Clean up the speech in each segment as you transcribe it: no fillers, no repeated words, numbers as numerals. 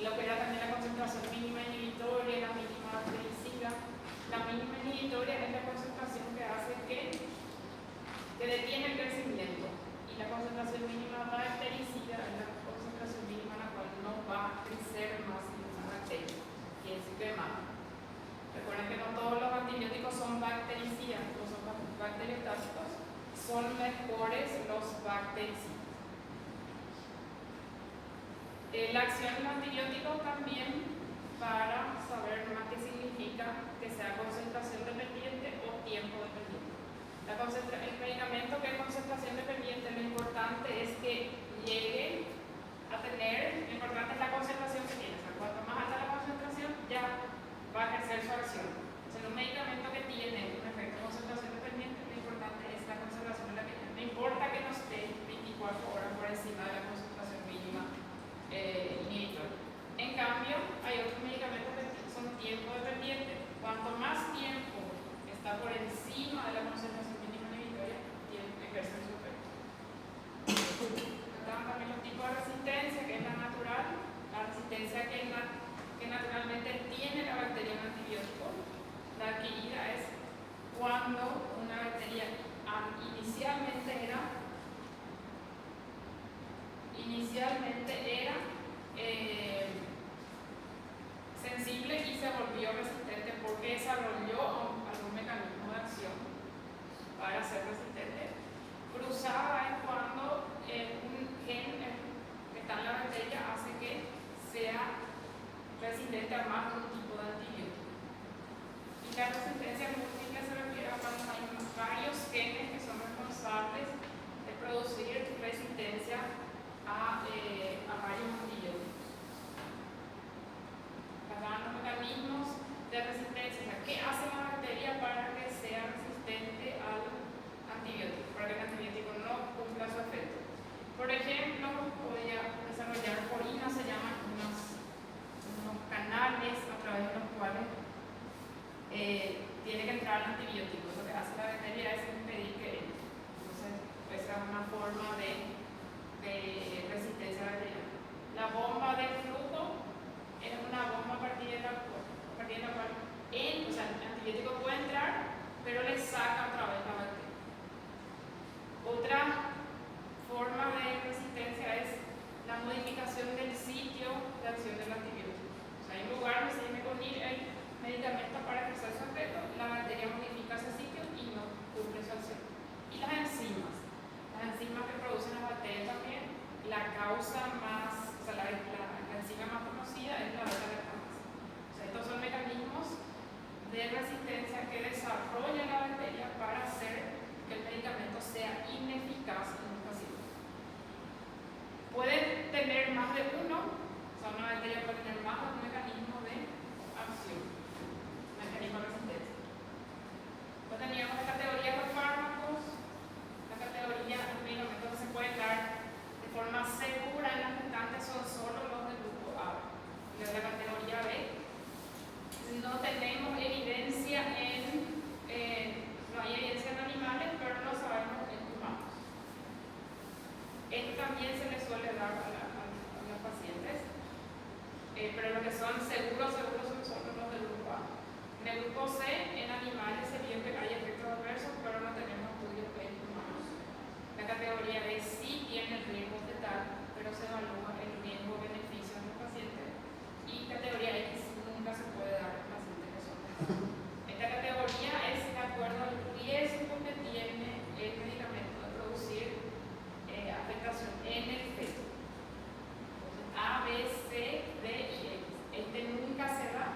lo que era también la concentración mínima inhibitoria, la mínima bactericida. La mínima inhibitoria es la concentración que hace que detiene el crecimiento, y la concentración mínima bactericida es la concentración mínima en la cual no va a crecer más ninguna bacteria, y es cremada. Recuerden que no todos los antibióticos son bactericidas, no son bacteriostáticos, son mejores los bactericidas. La acción del antibiótico también, para saber más qué significa que sea concentración dependiente o tiempo dependiente. El medicamento que es concentración dependiente, lo importante es que llegue a tener, lo importante es la concentración que tiene. O sea, cuanto más alta la concentración, ya va a ejercer su acción. O sea, un medicamento que tiene un efecto de concentración dependiente, lo importante es la concentración en la que tiene. No importa que no esté 24 horas por encima de la concentración mínima inhibitoria. En cambio, hay otros medicamentos que son tiempo dependientes. Cuanto más tiempo está por encima de la concentración mínima inhibitoria, ejerce su efecto. Están también los tipos de resistencia, que es la natural, la resistencia que naturalmente tiene la bacteria en antibiótico. La adquirida es cuando una bacteria inicialmente era sensible y se volvió resistente porque desarrolló algún mecanismo de acción para ser resistente. Cruzada es cuando un gen que está en la bacteria hace que sea resistente a más de un tipo de antibiótico. Y la resistencia múltiple se refiere a cuando hay varios genes que son responsables de producir resistencia a varios antibióticos. Acá los mecanismos de resistencia. ¿Qué hace la bacteria para que sea resistente al antibiótico? Para que el antibiótico no cumpla su efecto. Por ejemplo, podría desarrollar porinas, se llaman unos canales a través de los cuales tiene que entrar el antibiótico. Lo que hace la bacteria es impedir que entre. Entonces, esa es una forma de resistencia bacteriana. La bomba de flujo es una bomba a partir de la cual el antibiótico puede entrar, pero le saca otra vez la bacteria. Otra forma de resistencia es la modificación del sitio de acción del antibiótico. O sea, en lugar de se tiene que unir el medicamento para ejercer su efecto, la bacteria modifica ese sitio y no cumple su acción. Y las enzimas que producen las bacterias también, la causa más, o sea, la enzima más conocida es la beta-lactamasa. O sea, estos son mecanismos de resistencia que desarrolla la bacteria para hacer que el medicamento sea ineficaz en un paciente. Puede tener más de uno, o sea, una bacteria puede tener más de un mecanismo de acción, mecanismo de resistencia. Pues teníamos la categoría de fármacos, la categoría de medicamentos que se pueden dar de forma segura en las gestantes son solo los del grupo A. Los de la categoría B no tenemos evidencia no hay evidencia en animales, pero no sabemos en humanos. Esto también se le suele dar a los pacientes, pero lo que son seguros son solo los del grupo A. En el grupo C, en animales se vio que hay efectos adversos, pero no tenemos estudios en humanos. La categoría B sí tiene el riesgo fetal, pero se evalúa el riesgo-beneficio en los pacientes. Y categoría X nunca se puede dar en pacientes que son fetales. Esta categoría es de acuerdo al riesgo que tiene el medicamento de producir afectación en el feto. A, B, C, D y X. Este nunca se da.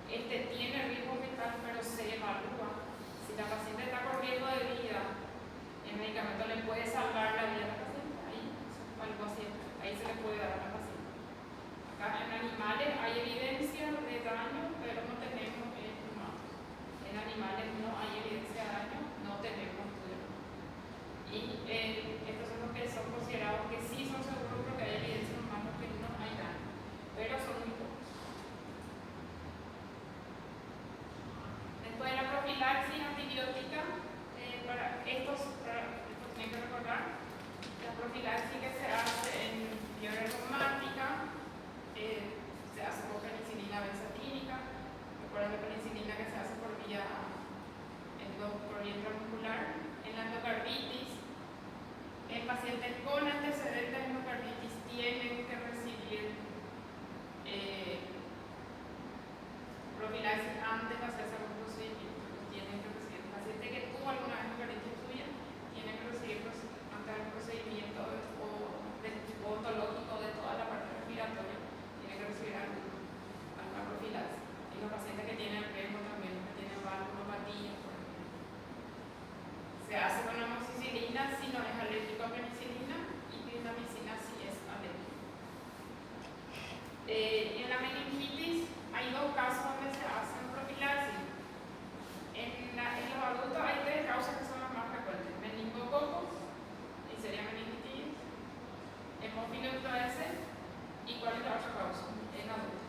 Este tiene riesgo fetal, pero se evalúa. Si la paciente está con riesgo de vida, el medicamento le puede salvar la vida a la paciente. Ahí se le puede dar a la paciente. Acá en animales hay evidencia de daño, pero no tenemos en humanos. En animales no hay evidencia de daño, no tenemos estudios. Y estos son los que son considerados que sí son seguros porque hay evidencia en humanos que no hay daño, pero son muy pocos. Después de la profilaxis antibiótica, tienen que recordar la profilaxis que se hace en fiebre reumática, se En la meningitis hay dos casos donde se hacen profilaxis. En los adultos hay tres causas que son las más frecuentes: meningococos, y sería meningitis, hemófilo influenza, y ¿cuál es la otra causa? En adultos.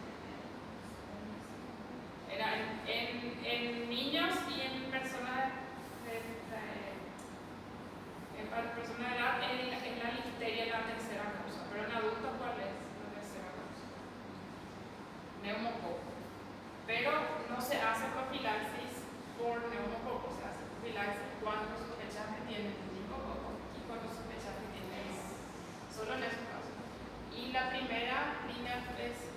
En niños y en personas de edad es la listeria la tercera causa, pero en adultos ¿cuál es la tercera causa? Neumococo. Pero no se hace profilaxis por neumococo, se hace profilaxis cuando sospechas que tiene meningococo y cuando sospechas que tiene solo en esos casos. Y la primera línea es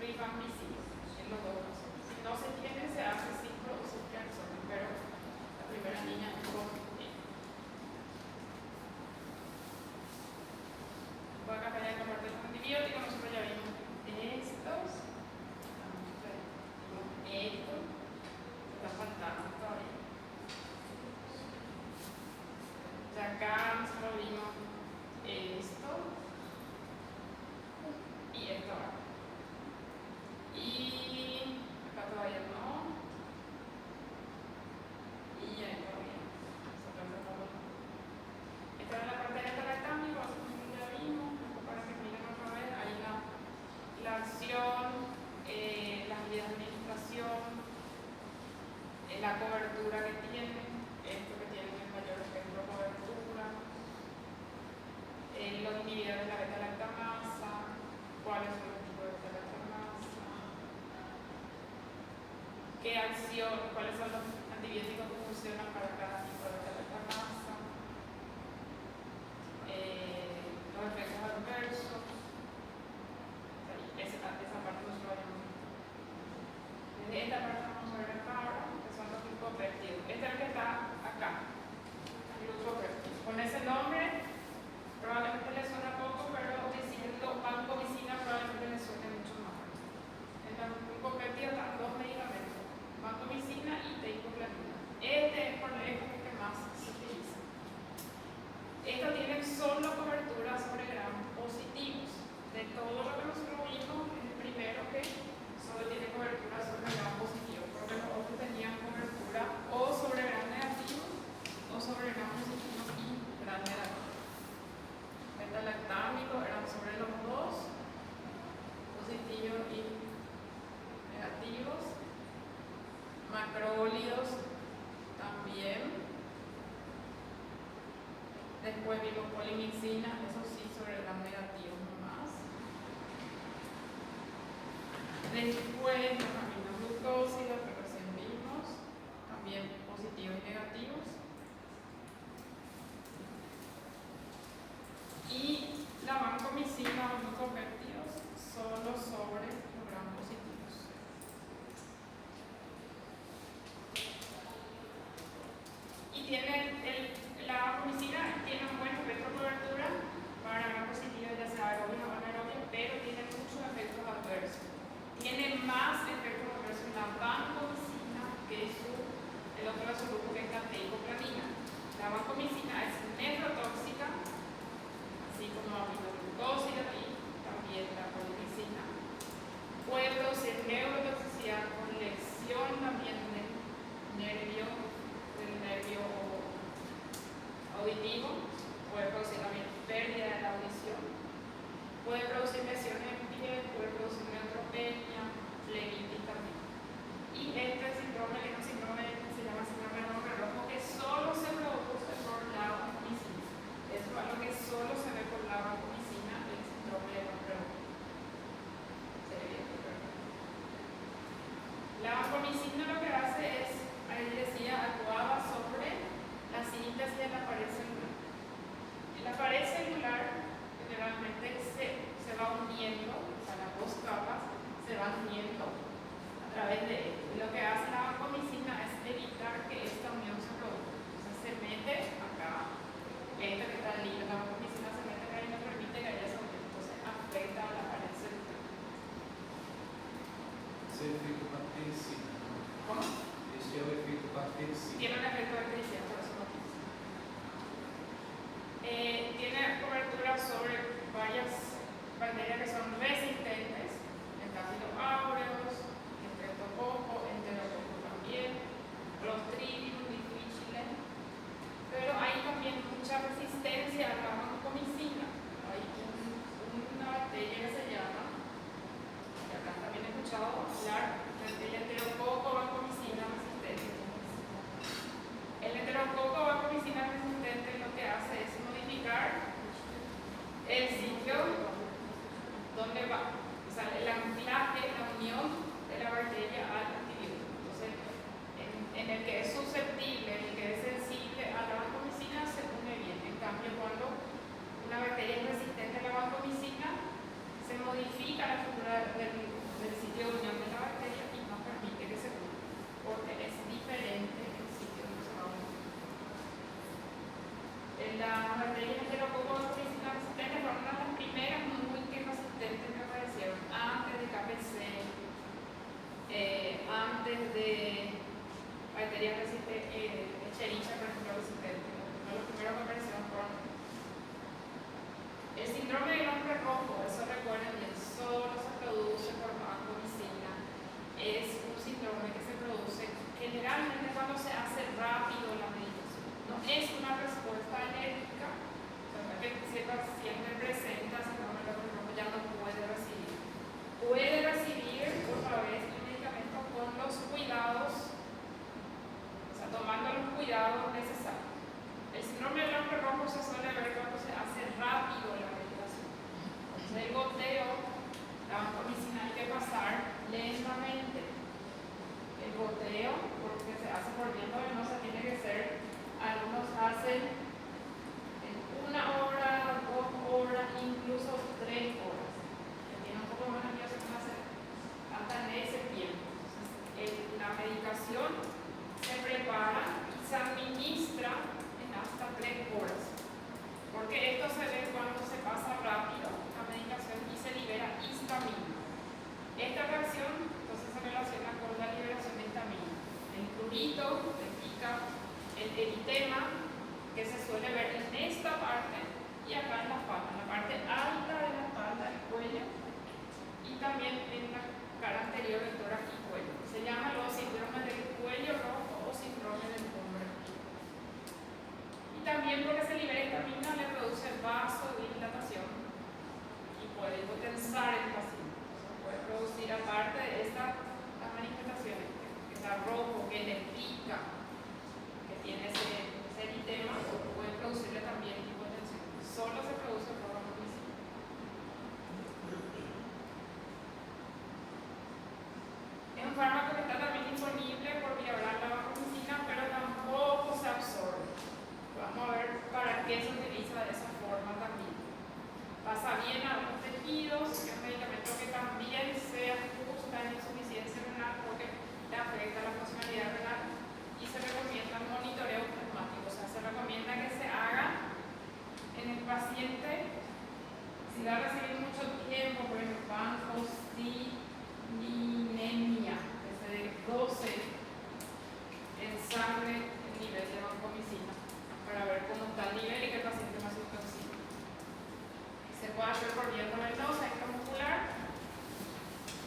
rifampicina, en los dos casos. Si no se tiene, se hace sin producir reacciones, pero la primera línea es con voy a acá ya compartir los antibióticos. Nosotros ya vimos estos. Esto está faltando todavía. Ya acá nosotros vimos esto y esto acá. Y acá todavía no. Y ya todavía. Esta es la parte de talactámico, ya vimos, para que miren otra vez. Ahí la acción, las medidas de administración, la cobertura que tienen, esto que tienen el mayor espectro de cobertura, los inhibidores de la beta-lactamasa, cuáles son los tipos de beta-lactamasa, qué acción, cuáles son los antibióticos que funcionan para cada tipo de beta-lactamasa, los efectos adversos. Esa parte no se lo vayamos. Desde esta parte vamos a ver ahora, que son los glucopéptidos. Este es el que está acá, glucopéptido. Con ese nombre probablemente le suena poco, pero diciendo vancomicina probablemente le suene mucho más. En la glucopéptida están dos medicamentos, vancomicina y teicoplatina. Este es por lejos el que más se utiliza. Estos tienen solo cobertura sobre gram positivos. De todo lo que nosotros vimos, es el primero que solo tiene cobertura sobre gram positivo, porque los otros tenían cobertura o sobre gram negativo o sobre gram positivo y gram negativo. Beta-lactámico eran sobre los dos, positivos y negativos. Macrólidos también. Después vimos polimixina, eso sí, sobre gram negativo nomás. Después los aminoglucósidos que recién vimos, también positivos y negativos. Y la vancomicina o glucopéptidos solo sobre los gram positivos. Y la vancomicina tiene un buen efecto de cobertura para gram positivo, ya sea aerobio o anaerobio, pero tiene muchos efectos adversos. Tiene más efectos adversos la vancomicina que el otro de su grupo, que es la teicoplatina. La vancomicina es nefrotóxica, así como la aminoglucósida y también la polimicina. Puede producir neurotoxicidad con lesión también del nervio auditivo, puede producir también pérdida de la audición, puede producir lesiones en piel, puede producir neutropenia, flebitis también. Y este síndrome es un síndrome que se llama síndrome de nombre rojo, que solo se produce por la vancomicina. Eso es algo que solo se ve por la vancomicina, el síndrome de nombre rojo. La vancomicina lo que hace es, ahí decía, actuaba sobre la síntesis de la pared celular. En la pared celular generalmente se va uniendo, o sea, las dos capas se van uniendo a través de esto. Y lo que hace la vancomicina es evitar que esta unión se produzca. Entonces se mete acá, esto que está libre, la vancomicina se mete acá y no permite que haya esa unión. Entonces afecta a la pared celular. Ese efecto bactericida. ¿Cómo? Ese es el efecto bactericida. Tiene un efecto bactericida, por eso no tiene. Tiene cobertura sobre varias bacterias que son resistentes el enterococo vancomicina resistente. El enterococo vancomicina resistente lo que hace es modificar el sitio donde va, o sea, el anclaje, la unión de la bacteria al antibiótico. Entonces, en el que es susceptible, en el que es sensible a la vancomicina, se une bien. En cambio, cuando una bacteria es resistente a la vancomicina, se modifica la estructura del sitio de unión de la bacteria y no permite que se une, porque es diferente el sitio donde se va a unir. Las bacterias enterococo vancomicina resistentes fueron una de las primeras multiresistentes que aparecieron antes de KPC, antes de bacterias resistentes, Escherichia, por ejemplo, resistente. Uno de los primeros que aparecieron fueron el síndrome del hombre rojo. Eso recuerden bien, solo se produce por vancomicina. Es un síndrome que se produce generalmente cuando se hace rápido la medicación. No es una respuesta alérgica, o sea, que si el paciente presenta síndrome del hombre rojo ya no puede recibir. Puede recibir otra vez el medicamento con los cuidados, o sea, tomando los cuidados necesarios. El síndrome del hombre rojo se suele ver cuando se hace rápido la medicación. Entonces el goteo, la vancomicina hay que pasar lentamente. El goteo, porque se hace por vía venosa, tiene que ser, algunos hacen en 1 hora, 2 horas, incluso 3 horas. Que tiene un poco más de se puede hacer hasta en ese tiempo. Entonces, la medicación se prepara y se administra hasta 3 horas, porque esto se ve cuando se pasa rápido la medicación y se libera histamina. Esta reacción entonces se relaciona con la liberación de histamina. El prurito, el pica, el eritema, que se suele ver en esta parte y acá en la espalda, en la parte alta de la espalda del cuello y también en la cara anterior del tórax y cuello. Se llama los síndromes del cuello rojo o síndrome del hombre. También porque se libera histamina le produce vasodilatación y puede hipotensar el paciente. Puede producir, aparte de estas manifestaciones, que está rojo, que le pica, que tiene ese eritema, puede producirle también hipotensión. Solo se produce por vancomicina. Es un fármaco que está también disponible por vía oral, la vancomicina, pero tampoco se absorbe. Vamos a ver para qué se utiliza de esa forma también. Pasa bien a los tejidos, es un medicamento que también se ajusta en insuficiencia renal porque le afecta la funcionalidad renal y se recomienda el monitoreo plasmático, o sea, se recomienda que se haga en el paciente si va a recibir mucho tiempo, por ejemplo, vancomicina, que se desglose en sangre el nivel de vancomicina, para ver cómo está el nivel y que el paciente no se intoxique. Se puede hacer por vía intravenosa, intramuscular,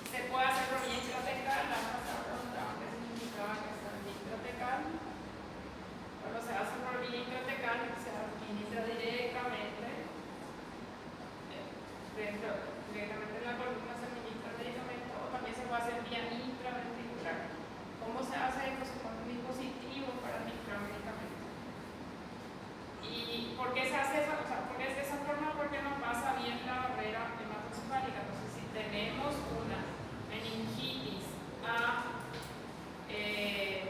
se puede hacer por vía intratecal. La pasada preguntaba qué significaba que sea intratecal. Cuando se hace por vía intratecal, se administra directamente en la columna, se administra el medicamento, o también se puede hacer vía intraventricular. ¿Cómo se hace esto? Se pone un dispositivo para administrar medicamentos. ¿Y por qué se hace esa cosa? ¿Por qué es de esa forma? Porque no pasa bien la barrera hematoencefálica. Entonces, si tenemos una meningitis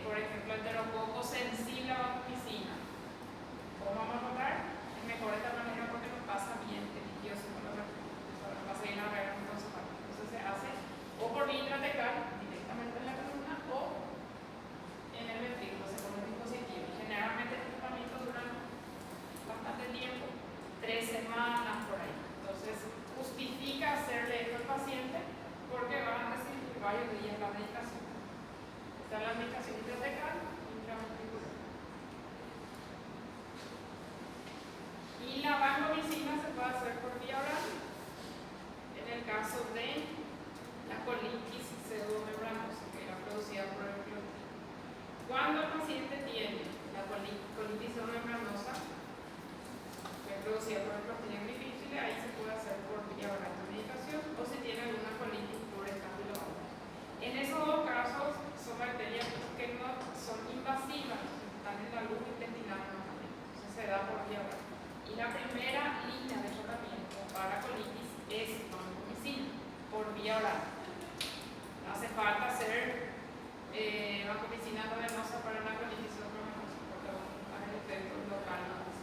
por ejemplo, enterococo sensible a vancomicina, ¿cómo vamos a notar? Es mejor de esta manera porque no pasa bien el líquido no pasa bien la barrera hematoencefálica. Entonces, se hace o por vía intratecal, directamente en la columna, o en el ventrículo, se pone un dispositivo. Generalmente estos tratamientos duran bastante tiempo, 3 semanas por ahí. Entonces, justifica hacerle esto al paciente porque va a recibir varios días la medicación. Está la medicación intratecal, intraventricular. Y la vancomicina se puede hacer por vía oral en el caso de la colitis pseudomembranosa, que era producida por el clostridio. Cuando el paciente tiene la colitis pseudomembranosa, que es producida por el Clostridium difficile, ahí se puede hacer por vía oral de medicación, o si tiene alguna colitis por estábulo. En Ahora, no hace falta hacer vancomicina venosa para la colitis venosa, porque hay efectos locales.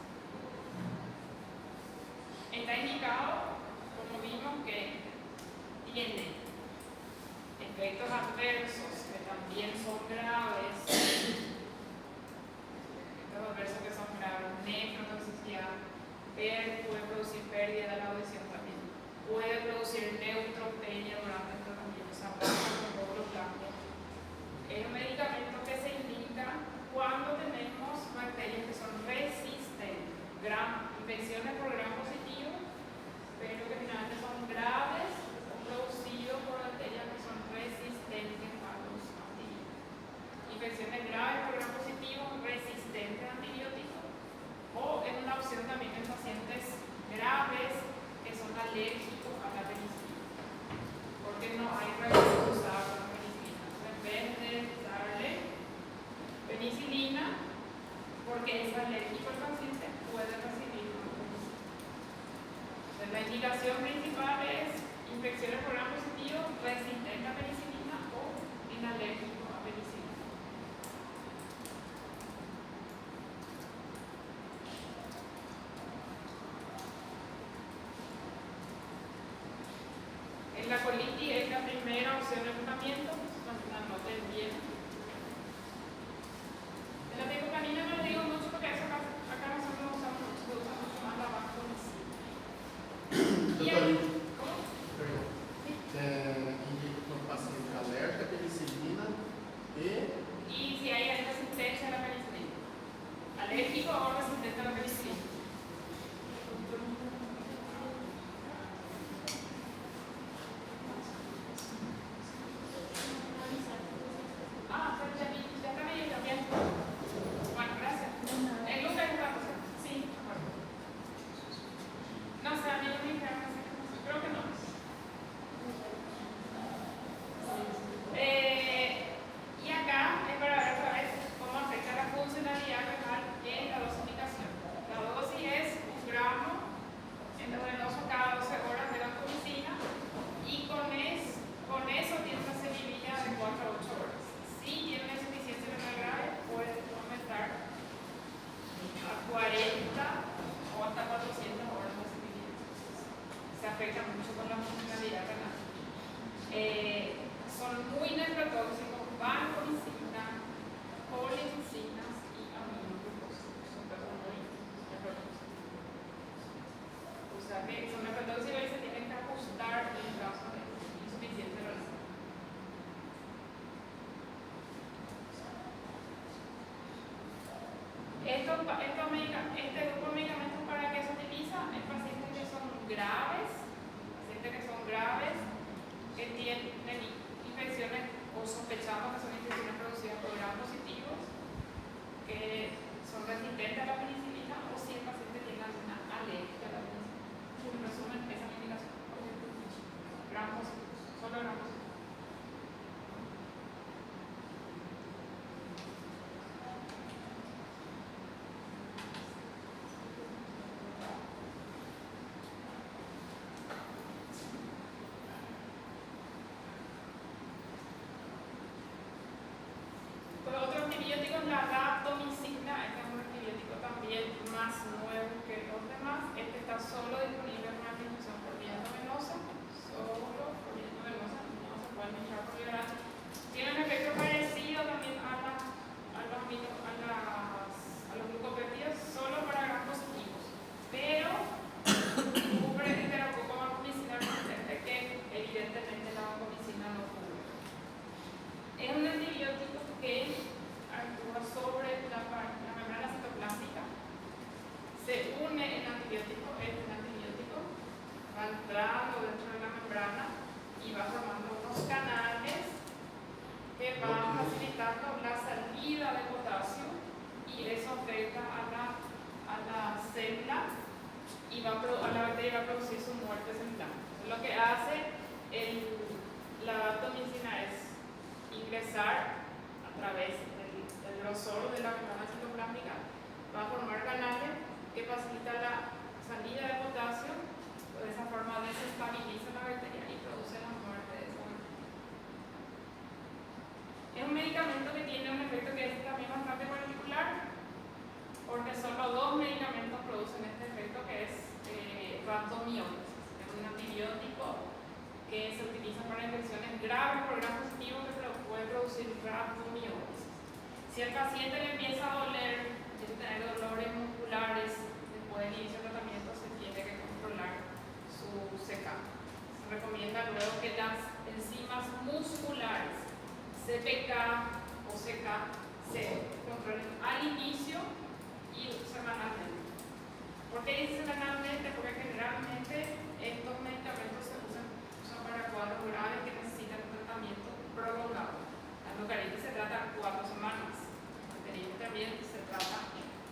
Está indicado, como vimos, que tiene efectos adversos que también son graves, efectos adversos que son graves, nefrotoxicidad, puede producir pérdida de la audición también, puede producir neutropenia durante el tratamiento, o sea, baja con glóbulos blancos. Es un medicamento que se indica cuando tenemos bacterias que son resistentes, infecciones por gram positivo, pero que finalmente son graves, producidos por bacterias que son resistentes a los antibióticos. Infecciones graves por gram positivo, resistentes a antibióticos, o es una opción también en pacientes graves que son alérgicos a la penicilina, porque no hay reacción usada con la penicilina. En vez de darle penicilina, porque es alérgico el paciente, puede recibir una penicilina. Entonces, la indicación principal es infecciones por gram positivo, resistente a penicilina o inalérgico a penicilina. En la colitis es la primera opción de tratamiento, anoten bien. En la teicoplanin no lo digo mucho porque eso acá nosotros no usamos mucho, se usa mucho más la vancomicina. ¿Cómo? Perdão. Indica no paciente alerta à penicilina Y si hay resistencia a la penicilina, alérgico o resistente a la penicilina. Pero ya está medio también. Bueno, gracias. El Lucas es otra cosa. Sí, de acuerdo. No sé, a mí no me dijeron, no sé, creo que no. Y acá es para ver otra vez cómo afecta la funcionalidad renal en la dosificación. La dosis es 1 gramo endovenoso cada 12 horas de vancomicina y con eso tiene una semivilla de 4 a 8 horas. Si tiene una insuficiencia renal grave, puede aumentar a 40 o hasta 400 horas la semivilla. Se afecta mucho con la funcionalidad renal. Son muy nefrotóxicos, vancomicina, colicicinas y aminoglucosa. Son todos muy nefrotóxicos. O sea que son nefrotóxicos y se tienen que ajustar en caso de insuficiencia renal. Este grupo de medicamentos para que se utiliza en pacientes que son graves, que tienen infecciones o sospechamos que son infecciones producidas por gram positivos, que son resistentes a la penicilina o si el paciente tiene alguna alergia a la penicilina. En resumen, esa es la indicación. Gram positivos, solo gram positivos. Otro antibiótico es la raptomicina. Este es un antibiótico también más nuevo que los demás. Este está solo disponible en una administración por vía endovenosa. Solo por vía endovenosa, no se puede administrar por vía oral. Tiene un efecto parecido también a los glucopéptidos, solo para gram positivos. Pero cubre enterococo vancomicina resistente, que evidentemente la vancomicina no cubre. Es un antibiótico que actúa sobre la membrana citoplásmica, se une el antibiótico, va entrando dentro de la membrana y va formando unos canales que van facilitando la salida de potasio y eso afecta a la célula y a la bacteria va a producir su muerte celular. Lo que hace la raptomicina es ingresar a través del grosor de la membrana citoplasmática, va a formar canales que facilitan la salida de potasio, de esa forma desestabiliza la bacteria y produce la muerte de esa tiene un efecto que es también bastante particular, porque solo dos medicamentos producen este efecto, que es rhabdomiólisis. Es un antibiótico que se utiliza para infecciones graves por gram positivo que puede producir rhabdomiólisis. Si al paciente le empieza a doler, empieza a tener dolores musculares, después del inicio del tratamiento se tiene que controlar su CK. Se recomienda luego que las enzimas musculares CPK o CK se controlen al inicio y semanalmente. ¿Por qué dice semanalmente? Porque generalmente estos medicamentos se usan para cuadros graves que necesitan un tratamiento prolongado. La endocardite se trata 4 semanas, la arteritis también se trata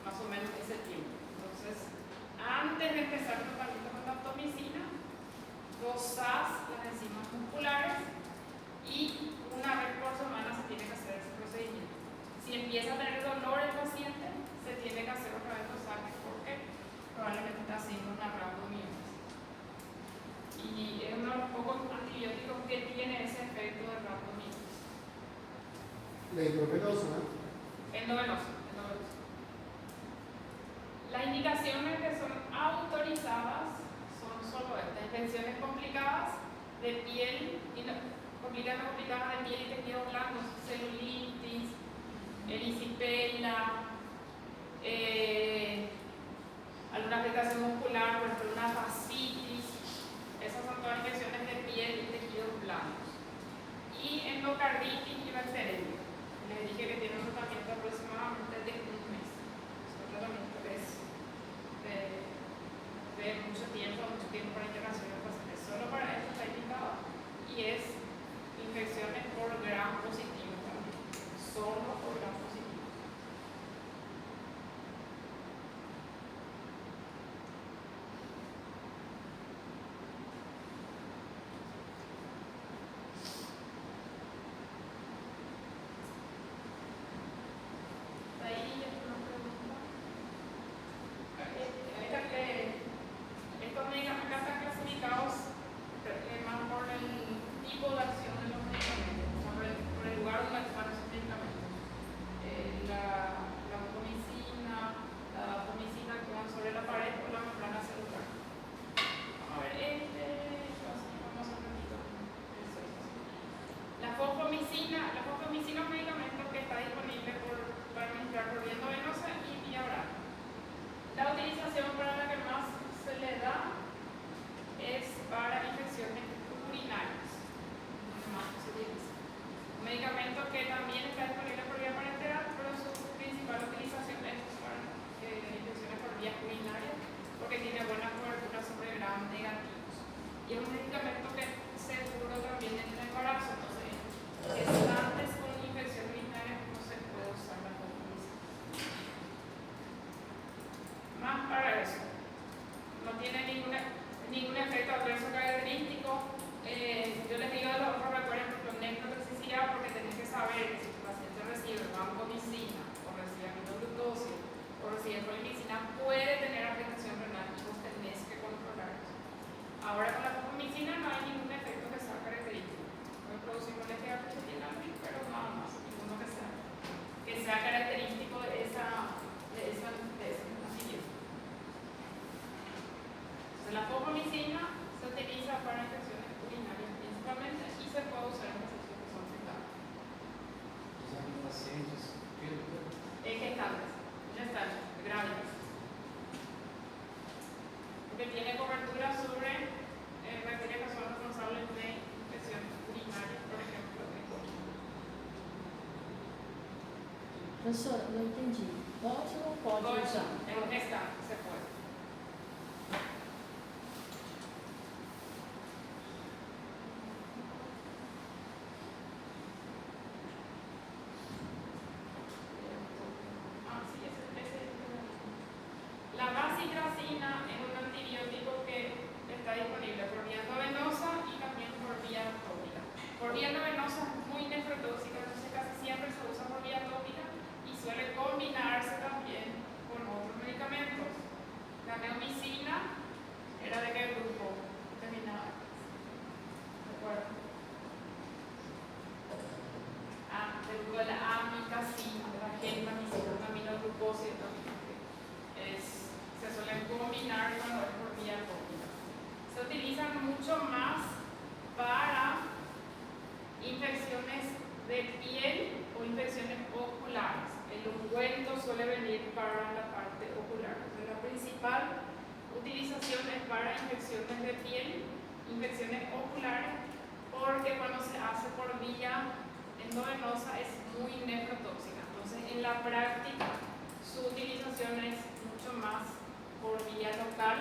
más o menos ese tiempo. Entonces, antes de empezar el tratamiento con daptomicina, dosas las enzimas musculares y una vez por semana se tiene que hacer ese procedimiento. Si empieza a tener dolor el paciente, se tiene que hacer otra vez dosaje porque probablemente está haciendo una rhabdomiólisis. Y es uno de los pocos antibióticos que tiene ese efecto de rhabdomiólisis. La intravenosa, ¿no? Endovenoso. Las indicaciones que son autorizadas son solo estas: infecciones complicadas de piel, complicadas de piel y tejidos blandos, celulitis, erisipela, alguna afectación muscular, por ejemplo una fascitis. Esas son todas infecciones de piel y tejidos blandos. Y endocarditis y bacteriemia. Les dije que tiene un tratamiento aproximadamente de un mes. Es un tratamiento que es de mucho tiempo para internación del paciente. Solo para esto está indicado y es infecciones por gram positivo también. Solo por gram positivo. Estos medicamentos están clasificados más por el tipo de acción de los medicamentos, por el lugar donde están esos medicamentos. La vancomicina, la daptomicina actúan sobre la pared o la membrana celular. A ver, vamos a repito. La fosfomicina es un medicamento que está disponible para administrar por vía endovenosa y vía oral. La utilización para la que más se le da es para infecciones urinarias. Un medicamento que también está disponible por vía parenteral, pero su principal utilización es para infecciones por vías urinarias porque tiene buena cobertura sobre gram negativos. Y es un medicamento que seguro también en el embarazo. Entonces, gestantes con infección urinaria no se puede usar la fosfomicina. Más para eso. No tiene ningún efecto adverso característico. Yo les digo a los otros, recuerden por nefrotoxicidad, porque tenés que saber que si tu paciente recibe vancomicina o recibe aminoglucosis o recibe polimicina, puede tener afectación renal y vos tenés que controlar eso. Ahora con la fosfomicina no hay ningún efecto que sea característico. Puede producir molestia gastrointestinal, pero nada más, ninguno que sea característico de ese antibiótico. Entonces, la fosfomicina se utiliza para infecciones urinarias principalmente y se puede usar en pacientes que son gestantes. Usando em pacientes Gestantes, grávidas. Porque tiene cobertura sobre bacterias que son responsables de infecciones urinarias, por ejemplo, de COVID. Professora, não entendi. Pode ou não pode usar? É um gestante, você pode. La vancomicina es un antibiótico que está disponible por vía endovenosa y también por vía tópica. Por vía endovenosa es muy nefrotóxica, entonces casi siempre se usa por vía tópica y suele combinarse también con otros medicamentos combinar cuando es por vía tópica. Se utilizan mucho más para infecciones de piel o infecciones oculares. El ungüento suele venir para la parte ocular. Entonces, la principal utilización es para infecciones de piel, infecciones oculares, porque cuando se hace por vía endovenosa es muy nefrotóxica. Entonces, en la práctica, su utilización es mucho más por vía local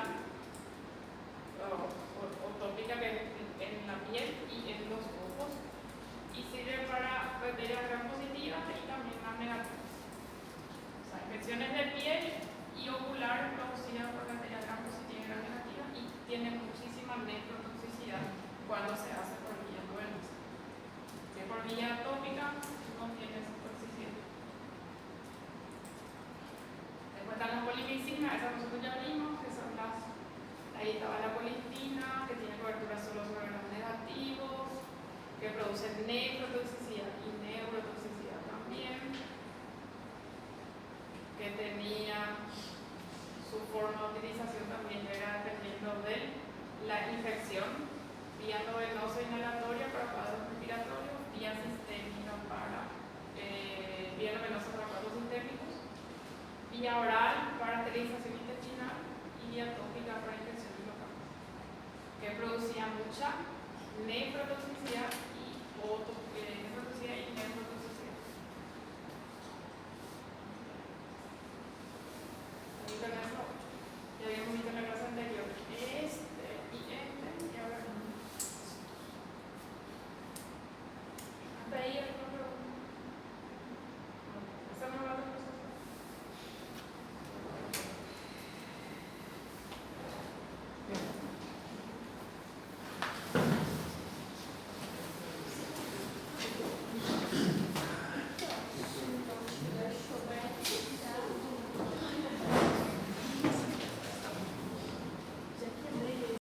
o tópica, que en la piel y en los ojos, y sirve para bacterias gram positivas y también gram negativas. O sea, infecciones de piel y oculares producidas por bacterias gram positivas y gram negativas, y tiene muchísima nefrotoxicidad cuando se hace por vía endovenosa. Si por vía tópica no tiene esa toxicidad. Después están las polimicinas, esas nosotros ya vimos, que son ahí estaba la colistina, que tiene cobertura solo sobre los negativos, que producen nefrotoxicidad y neurotoxicidad también, que tenía su forma de utilización también era dependiendo de la infección, vía endovenosa inhalatoria para cuadros respiratorios, vía sistémica para vía endovenosa para cuadros sistémicos, vía oral para esterilización intestinal y vía tópica para infecciones locales, que producía mucha nefrotoxicidad